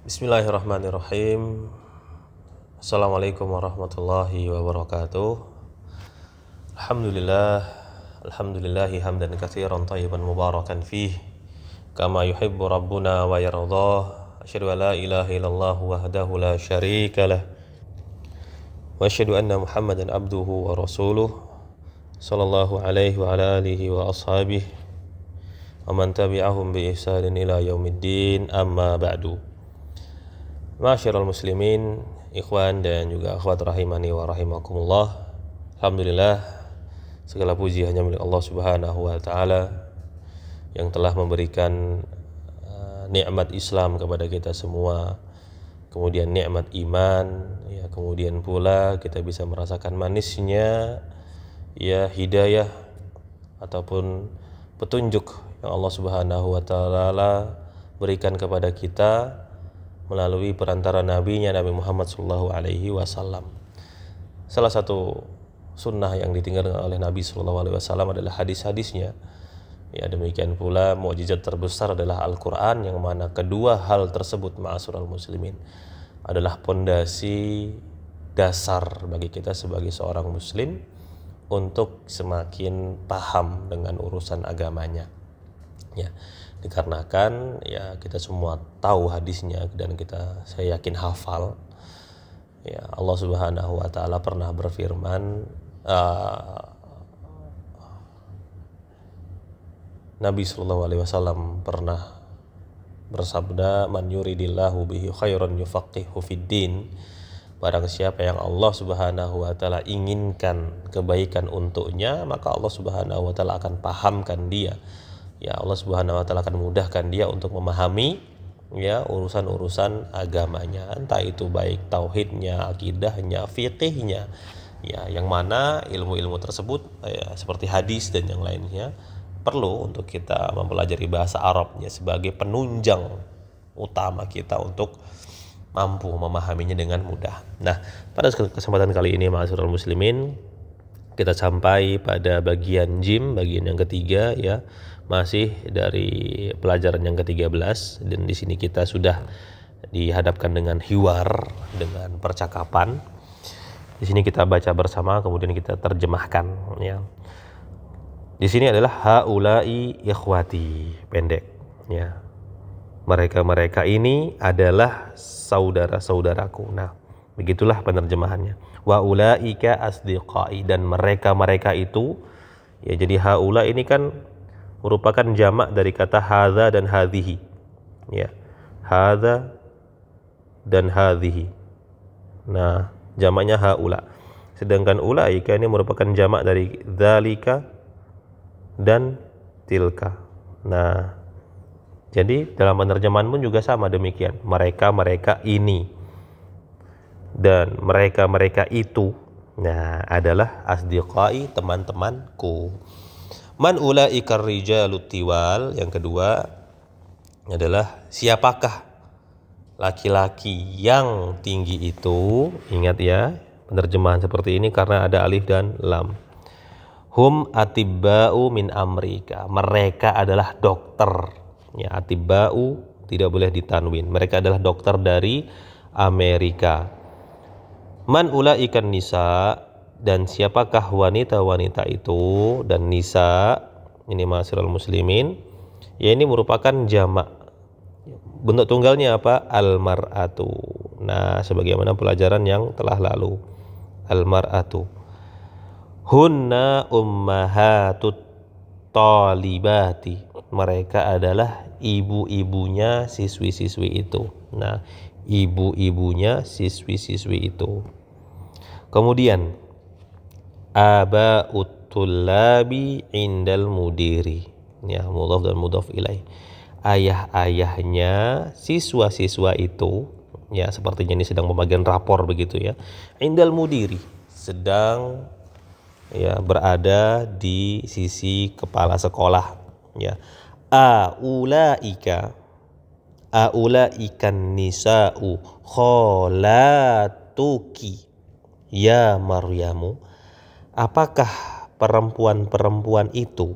Bismillahirrahmanirrahim. Assalamualaikum warahmatullahi wabarakatuh. Alhamdulillahi hamdan katsiran thayyiban mubarakan fih kama yuhibbu rabbuna wa yardah. Asyhadu an la ilaha illallah wahdahu la syarikalah wa asyhadu anna Muhammadan abduhu wa rasuluh sallallahu alaihi wa ala alihi wa ashabihi wa man tabi'ahum bi ihsanin ila yaumiddin, amma ba'du. Ma'asyiral muslimin, ikhwan dan juga akhwat rahimani wa rahimakumullah. Alhamdulillah, segala puji hanya milik Allah Subhanahu wa taala yang telah memberikan nikmat Islam kepada kita semua. Kemudian nikmat iman, ya, kemudian pula kita bisa merasakan manisnya ya hidayah ataupun petunjuk yang Allah Subhanahu wa taala berikan kepada kita melalui perantara nabinya Nabi Muhammad sallallahu alaihi wasallam. Salah satu sunnah yang ditinggalkan oleh Nabi sallallahu alaihi wasallam adalah hadis-hadisnya. Ya, demikian pula mukjizat terbesar adalah Al-Qur'an, yang mana kedua hal tersebut ma'asyiral muslimin adalah pondasi dasar bagi kita sebagai seorang muslim untuk semakin paham dengan urusan agamanya. Ya, dikarenakan ya kita semua tahu hadisnya dan saya yakin hafal. Ya, Allah Subhanahu wa taala pernah berfirman, Nabi sallallahu alaihi wasallam pernah bersabda, man yuridillahu bihi khairan yufaqihu fiddin. Barang siapa yang Allah Subhanahu wa taala inginkan kebaikan untuknya, maka Allah Subhanahu wa taala akan pahamkan dia. Ya, Allah Subhanahu wa taala akan mudahkan dia untuk memahami ya urusan-urusan agamanya, entah itu baik tauhidnya, akidahnya, fiqihnya. Ya, yang mana ilmu-ilmu tersebut ya, seperti hadis dan yang lainnya perlu untuk kita mempelajari bahasa Arabnya sebagai penunjang utama kita untuk mampu memahaminya dengan mudah. Nah, pada kesempatan kali ini ma'asyiral muslimin, kita sampai pada bagian jim, bagian yang ketiga ya. Masih dari pelajaran yang ke-13, dan di sini kita sudah dihadapkan dengan hiwar, dengan percakapan. Di sini kita baca bersama, kemudian kita terjemahkan ya. Di sini adalah haula'i ikhwati, pendek ya. Mereka ini adalah saudara-saudaraku. Nah, begitulah penerjemahannya. Wa ulaika asdiqai, dan mereka itu ya, jadi haula ini kan merupakan jamak dari kata hadza dan hadhihi. Ya. Hadza dan hadhihi. Nah, jamaknya haula. Sedangkan ulaika ini merupakan jamak dari dzalika dan tilka. Nah, jadi dalam penerjemahan pun juga sama demikian. Mereka ini dan mereka itu, nah, adalah asdiqai, teman-temanku. Man ulaikar rijalut tiwal, yang kedua adalah siapakah laki-laki yang tinggi itu. Ingat ya, penerjemahan seperti ini karena ada alif dan lam. Hum atibba'u min Amerika, mereka adalah dokter. Ya, atibba'u tidak boleh ditanwin. Mereka adalah dokter dari Amerika. Man ulaikan nisa, dan siapakah wanita-wanita itu. Dan nisa ini ma'asyiral muslimin ya, ini merupakan jamak. Bentuk tunggalnya apa? Al-mar'atu. Nah, sebagaimana pelajaran yang telah lalu, al-mar'atu. Hunna ummahatut talibati, mereka adalah ibu-ibunya siswi-siswi itu. Nah, ibu-ibunya siswi-siswi itu. Kemudian aba'ut tullabi indal mudiri, ya, mudhaf dan mudhaf ilaih. Ayah-ayahnya siswa-siswa itu, ya, sepertinya ini sedang membagikan rapor begitu ya. Indal mudiri, sedang ya berada di sisi kepala sekolah ya. Aulaikan nisa'u kholatuki ya Maryamu, apakah perempuan-perempuan itu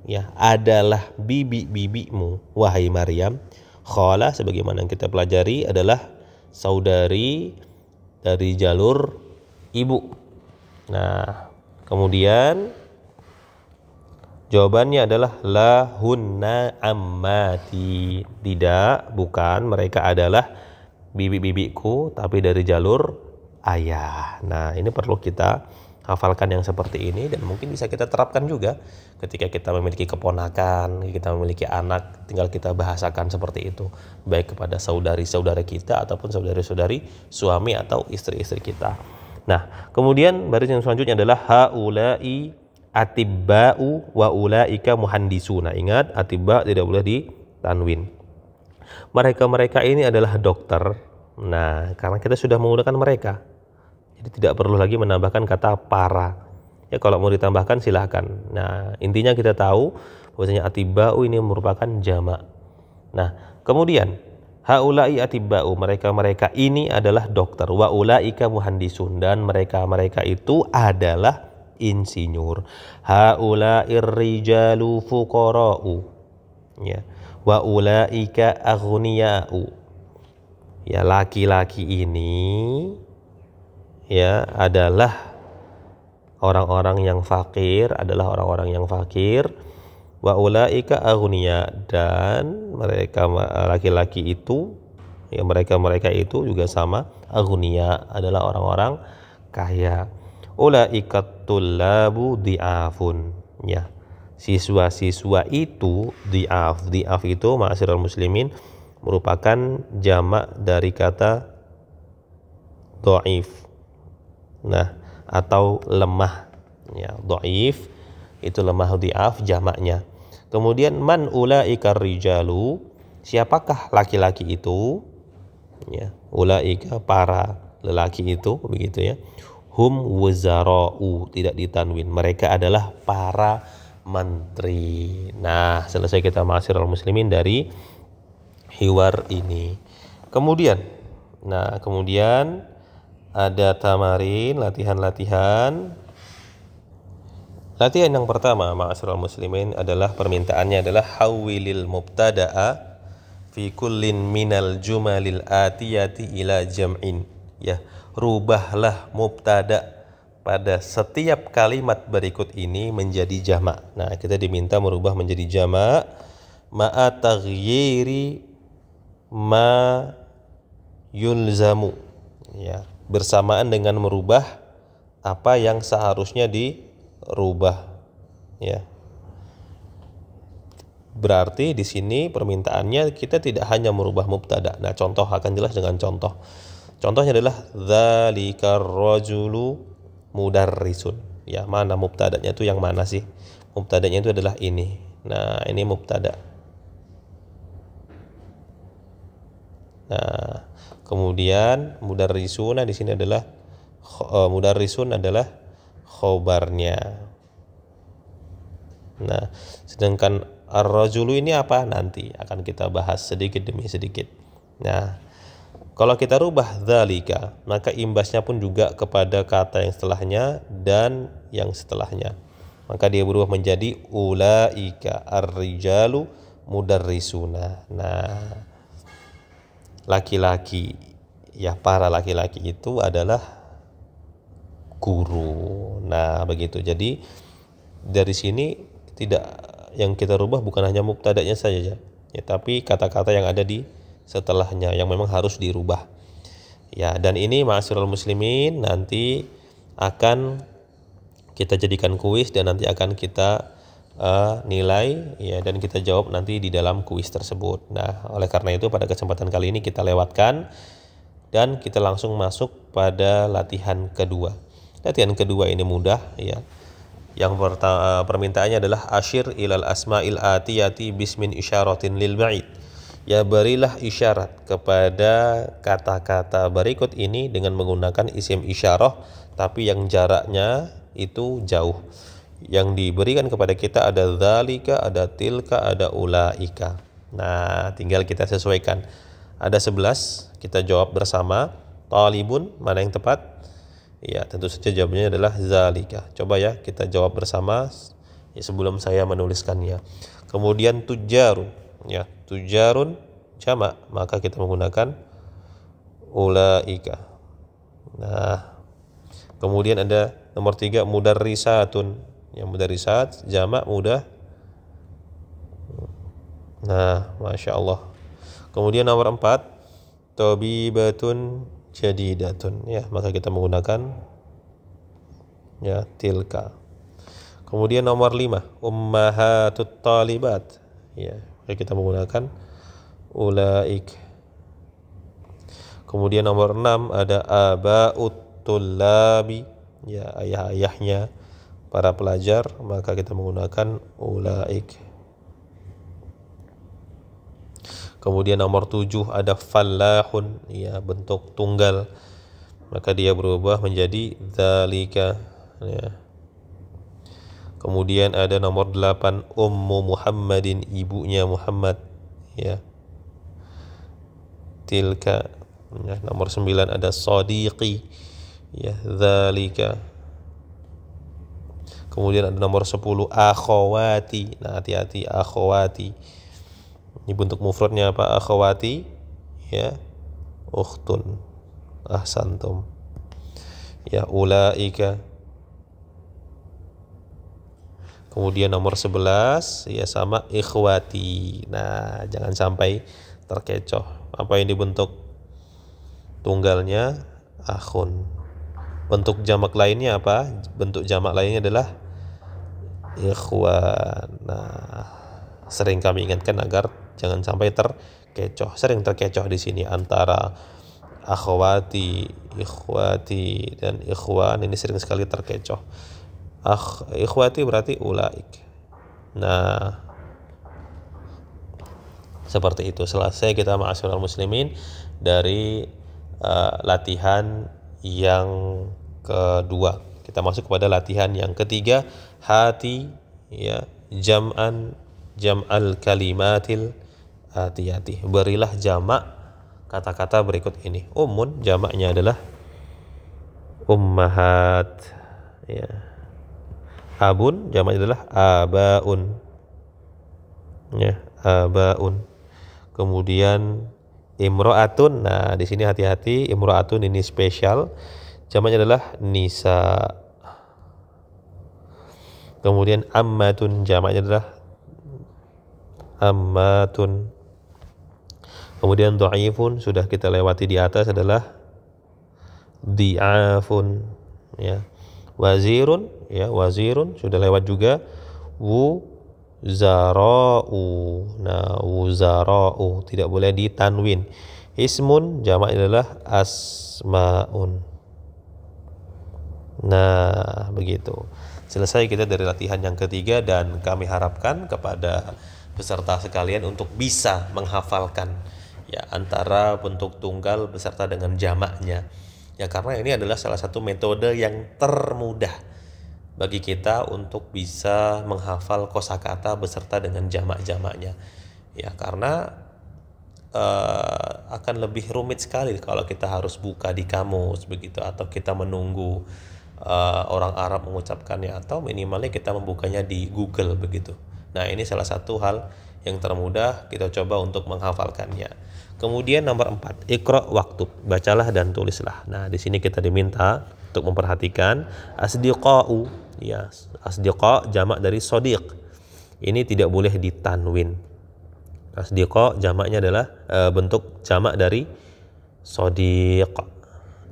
ya adalah bibi-bibimu wahai Maryam. Khala sebagaimana yang kita pelajari adalah saudari dari jalur ibu. Nah, kemudian jawabannya adalah la hunna ammati. Tidak, bukan, mereka adalah bibi-bibiku tapi dari jalur ayah. Nah, ini perlu kita hafalkan yang seperti ini dan mungkin bisa kita terapkan juga ketika kita memiliki keponakan, kita memiliki anak, tinggal kita bahasakan seperti itu, baik kepada saudari-saudara kita ataupun saudari-saudari suami atau istri-istri kita. Nah, kemudian baris yang selanjutnya adalah haula'i atibba'u wa ulaika muhandisuna. Ingat, atibba tidak boleh ditanwin. Mereka-mereka ini adalah dokter. Nah, karena kita sudah menggunakan mereka, jadi tidak perlu lagi menambahkan kata para. Ya, kalau mau ditambahkan silahkan. Nah, intinya kita tahu bahwasanya atibba'u ini merupakan jamak. Nah, kemudian haula'i atibba'u, mereka-mereka ini adalah dokter, wa ulaika muhandisun, dan mereka-mereka itu adalah insinyur. Haula'ir rijalu fuqara'u, ya, wa ulaika aghniya'u. Ya, laki-laki ini ya adalah orang-orang yang fakir, wa ulaika aghniya, dan mereka laki-laki itu ya mereka itu juga sama, aghniya adalah orang-orang kaya. Ulaika tullabu di'afun, ya, siswa-siswa itu di'af itu ma'asyiral muslimin merupakan jamak dari kata dhaif. Nah, atau lemah, ya, dhaif itu lemah, dhi'af jamaknya. Kemudian man ulaika rijalu, siapakah laki-laki itu? Ya, ulaika para lelaki itu, begitu ya. Hum wuzara'u, tidak ditanwin, mereka adalah para menteri. Nah, selesai kita ma'asyiral muslimin dari hiwar ini. Kemudian ada tamarin, latihan-latihan. Latihan yang pertama ma'asyiral muslimin adalah permintaannya adalah hawwilil mubtada'a fi kullin minal jumalil atiyati ila jam'in. Ya, rubahlah mubtada pada setiap kalimat berikut ini menjadi jamak. Nah, kita diminta merubah menjadi jamak ma'a taghyiri ma yulzamu, ya, bersamaan dengan merubah apa yang seharusnya dirubah, ya. Berarti di sini permintaannya kita tidak hanya merubah mubtada. Nah, contoh akan jelas dengan contoh. Contohnya adalah dzalikar rajulu mudarrisun. Ya, mana mubtadanya itu yang mana sih? Mubtadanya itu adalah ini. Nah, ini mubtada. Nah, kemudian mudarrisuna di sini adalah mudarrisun adalah khobarnya. Nah, sedangkan ar-rajulu ini apa? Nanti akan kita bahas sedikit demi sedikit. Nah, kalau kita rubah dzalika, maka imbasnya pun juga kepada kata yang setelahnya dan yang setelahnya. Maka dia berubah menjadi ulaika ar-rijalu mudarrisuna. Nah, laki-laki, ya, para laki-laki itu adalah guru. Nah, begitu. Jadi dari sini tidak, yang kita rubah bukan hanya mubtada'nya saja, ya, tapi kata-kata yang ada di setelahnya yang memang harus dirubah. Ya, dan ini ma'asyiral muslimin nanti akan kita jadikan kuis dan nanti akan kita nilai, ya, dan kita jawab nanti di dalam kuis tersebut. Nah, oleh karena itu pada kesempatan kali ini kita lewatkan dan kita langsung masuk pada latihan kedua. Latihan kedua ini mudah, ya. Yang pertama permintaannya adalah asyir ilal asma'il atiyati bismin isyaratin lil ba'id. Ya, berilah isyarat kepada kata-kata berikut ini dengan menggunakan isim isyarah tapi yang jaraknya itu jauh. Yang diberikan kepada kita ada dzalika, ada tilka, ada ulaika. Nah, tinggal kita sesuaikan. Ada 11, kita jawab bersama. Talibun, mana yang tepat? Ya, tentu saja jawabannya adalah dzalika. Coba ya, kita jawab bersama ya, sebelum saya menuliskannya. Kemudian tujarun, ya, tujarun jamak, maka kita menggunakan ulaika. Nah, kemudian ada nomor 3 mudarrisatun. Yang mudarrisat jamak mudah. Nah, Masya Allah. Kemudian nomor 4 tabibatun jadidatun, ya, maka kita menggunakan ya tilka. Kemudian nomor 5 ummahatut talibat, ya, maka kita menggunakan ulaik. Kemudian nomor 6 ada abaut tullabi, ya, ayah-ayahnya para pelajar, maka kita menggunakan ulaik. Kemudian nomor 7 ada fallahun, ya, bentuk tunggal, maka dia berubah menjadi dzalika, ya. Kemudian ada nomor 8 ummu Muhammadin, ibunya Muhammad, ya, tilka. Ya, nomor 9 ada sadiqi, ya, dzalika. Kemudian ada nomor 10 akhawati. Nah, hati-hati, akhawati. Ini bentuk mufradnya apa? Akhawati, ya, ukhtun, ahsantum, ya, ulaika. Kemudian nomor 11 ya sama ikhwati. Nah, jangan sampai terkecoh. Apa yang dibentuk tunggalnya? Akhun. Bentuk jamak lainnya apa? Bentuk jamak lainnya adalah ikhwan. Nah, sering kami ingatkan agar jangan sampai terkecoh. Sering terkecoh di sini antara akhwati, ikhwati, dan ikhwan. Ini sering sekali terkecoh. Ikhwati berarti ulaik. Nah, seperti itu. Selesai kita ma'asyiral muslimin dari latihan yang kedua. Kita masuk kepada latihan yang ketiga, hati, ya, jam'al kalimatil atiyati. Berilah jamak kata-kata berikut ini. Ummun jamaknya adalah ummahat, ya. Abun jamaknya adalah abaun, ya, abaun. Kemudian imro'atun. Nah, di sini hati-hati, imro'atun ini spesial. Jamaknya adalah nisa. Kemudian ammatun jamaknya adalah ammatun. Kemudian dhaifun sudah kita lewati di atas adalah di'afun, ya. Wazirun, ya, wazirun sudah lewat juga. Wuzara'u. Nah, wuzara'u tidak boleh ditanwin. Ismun jamaknya adalah asmaun. Nah, begitu. Selesai kita dari latihan yang ketiga, dan kami harapkan kepada peserta sekalian untuk bisa menghafalkan, ya, antara bentuk tunggal beserta dengan jamaknya. Ya, karena ini adalah salah satu metode yang termudah bagi kita untuk bisa menghafal kosakata beserta dengan jamak-jamaknya. Ya, karena akan lebih rumit sekali kalau kita harus buka di kamus begitu, atau kita menunggu orang Arab mengucapkannya, atau minimalnya kita membukanya di Google begitu. Nah, ini salah satu hal yang termudah, kita coba untuk menghafalkannya. Kemudian nomor 4, iqra waktub, bacalah dan tulislah. Nah, di sini kita diminta untuk memperhatikan asdiqa'u, ya, asdiqa jamak dari sodiq. Ini tidak boleh ditanwin. Asdiqa jamaknya adalah bentuk jamak dari sodiq.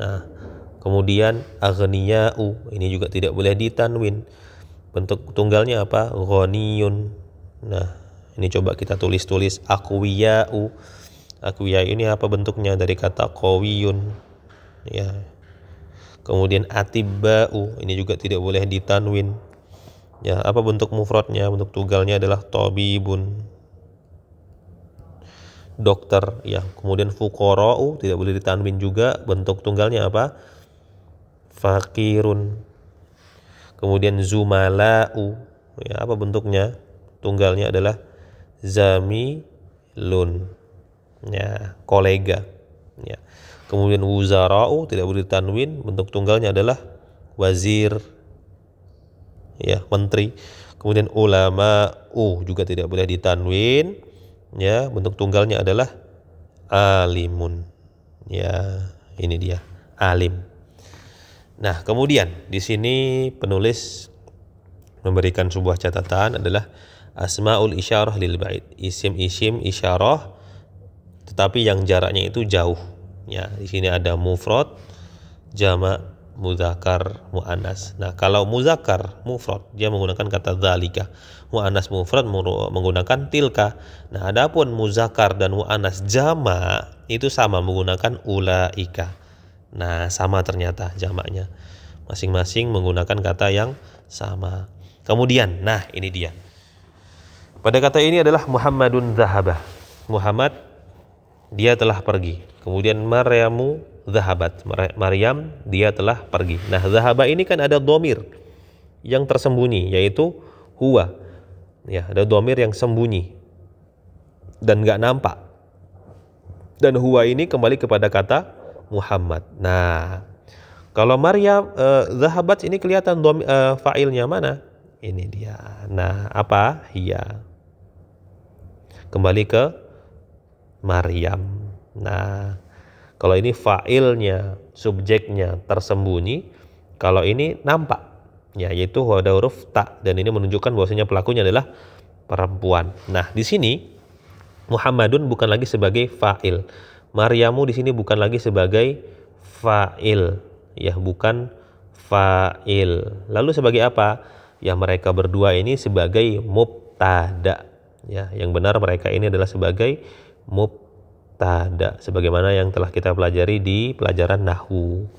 Nah, kemudian aghniya'u, ini juga tidak boleh ditanwin. Bentuk tunggalnya apa? Ghaniyun. Nah, ini coba kita tulis-tulis. Aqwiya'u. Aqwiya ini apa bentuknya? Dari kata qawiyun, ya. Kemudian atibba'u, ini juga tidak boleh ditanwin. Ya, apa bentuk mufradnya? Bentuk tunggalnya adalah tabibun, dokter, ya. Kemudian fuqara'u tidak boleh ditanwin juga, bentuk tunggalnya apa? Fakirun. Kemudian zumala'u, ya, apa bentuknya? Tunggalnya adalah zamilun, ya, kolega, ya. Kemudian wuzara'u tidak boleh ditanwin, bentuk tunggalnya adalah wazir, ya, menteri. Kemudian ulama'u juga tidak boleh ditanwin, ya, bentuk tunggalnya adalah alimun. Ya, ini dia, alim. Nah, kemudian di sini penulis memberikan sebuah catatan adalah asmaul isyarah lil ba'id. Isim-isim isyarah tetapi yang jaraknya itu jauh. Ya, di sini ada mufrad, jamak, muzakkar, muannas. Nah, kalau muzakkar mufrad dia menggunakan kata dzalika. Muannas mufrad menggunakan tilka. Nah, adapun muzakkar dan muannas jamak itu sama menggunakan ulaika. Nah, sama ternyata jamaknya. Masing-masing menggunakan kata yang sama. Kemudian, nah ini dia. Pada kata ini adalah Muhammadun zahabah. Muhammad dia telah pergi. Kemudian Maryamu zahabat. Maryam dia telah pergi. Nah, zahaba ini kan ada dhamir yang tersembunyi yaitu huwa. Ya, ada dhamir yang sembunyi dan enggak nampak. Dan huwa ini kembali kepada kata Muhammad. Nah, kalau Maryam zahabat ini kelihatan fa'ilnya mana? Ini dia. Nah, apa? Hiya. Kembali ke Maryam. Nah, kalau ini fa'ilnya, subjeknya tersembunyi, kalau ini nampak, ya, yaitu ada huruf ta, dan ini menunjukkan bahwasanya pelakunya adalah perempuan. Nah, di sini Muhammadun bukan lagi sebagai fa'il. Maryamu di sini bukan lagi sebagai fa'il, ya, bukan fa'il. Lalu sebagai apa? Ya, mereka berdua ini sebagai mubtada. Ya, yang benar mereka ini adalah sebagai mubtada sebagaimana yang telah kita pelajari di pelajaran nahwu.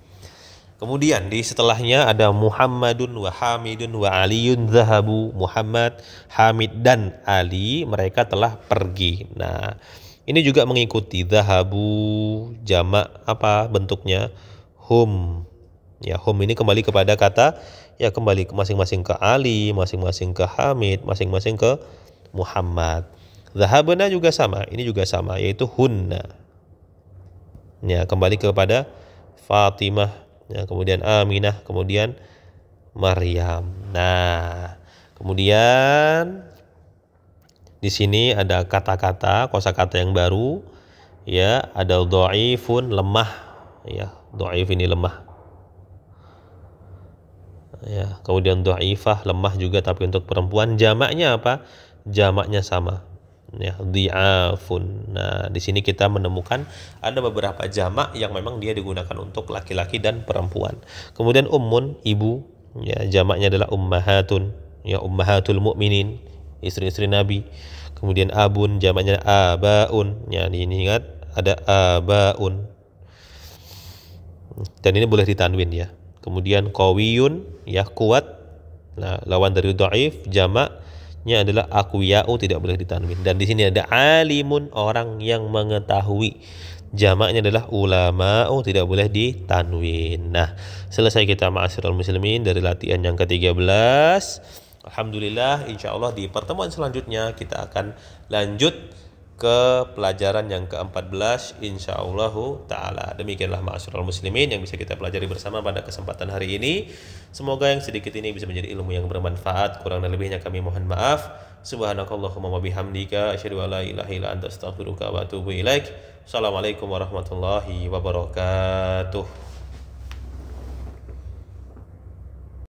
Kemudian di setelahnya ada Muhammadun wa Hamidun wa Aliyun zahabu. Muhammad, Hamid dan Ali mereka telah pergi. Nah, ini juga mengikuti zahabu jamak apa bentuknya? Hum. Ya, hum ini kembali kepada kata, ya, kembali masing-masing ke Ali, masing-masing ke Hamid, masing-masing ke Muhammad. Zahabna juga sama, ini juga sama, yaitu hunna. Ya, kembali kepada Fatimah, ya, kemudian Aminah, kemudian Maryam. Nah, kemudian di sini ada kata-kata, kosakata yang baru, ya, ada dhaifun, lemah, ya, dhaif ini lemah. Ya, kemudian dhaifah, lemah juga tapi untuk perempuan. Jamaknya apa? Jamaknya sama. Ya, dhi'afun. Nah, di sini kita menemukan ada beberapa jamak yang memang dia digunakan untuk laki-laki dan perempuan. Kemudian ummun, ibu, ya, jamaknya adalah ummahatun, ya, ummahatul mukminin, istri-istri Nabi. Kemudian abun, jamaknya abaun. Ya, ini ingat ada abaun. Dan ini boleh ditanwin, ya. Kemudian qawiyun, ya, kuat. Nah, lawan dari dhaif, jamaknya adalah aqwiya'u, tidak boleh ditanwin. Dan di sini ada alimun, orang yang mengetahui. Jamaknya adalah ulama'u, tidak boleh ditanwin. Nah, selesai kita ma'asyiral muslimin dari latihan yang ke-13. Alhamdulillah, insyaallah di pertemuan selanjutnya kita akan lanjut ke pelajaran yang ke-14 insyaallah taala. Demikianlah ma'asyiral muslimin yang bisa kita pelajari bersama pada kesempatan hari ini. Semoga yang sedikit ini bisa menjadi ilmu yang bermanfaat. Kurang dan lebihnya kami mohon maaf. Subhanakallahumma wa bihamdika asyhadu an la ilaha illa anta astaghfiruka wa atubu ilaik. Assalamualaikum warahmatullahi wabarakatuh.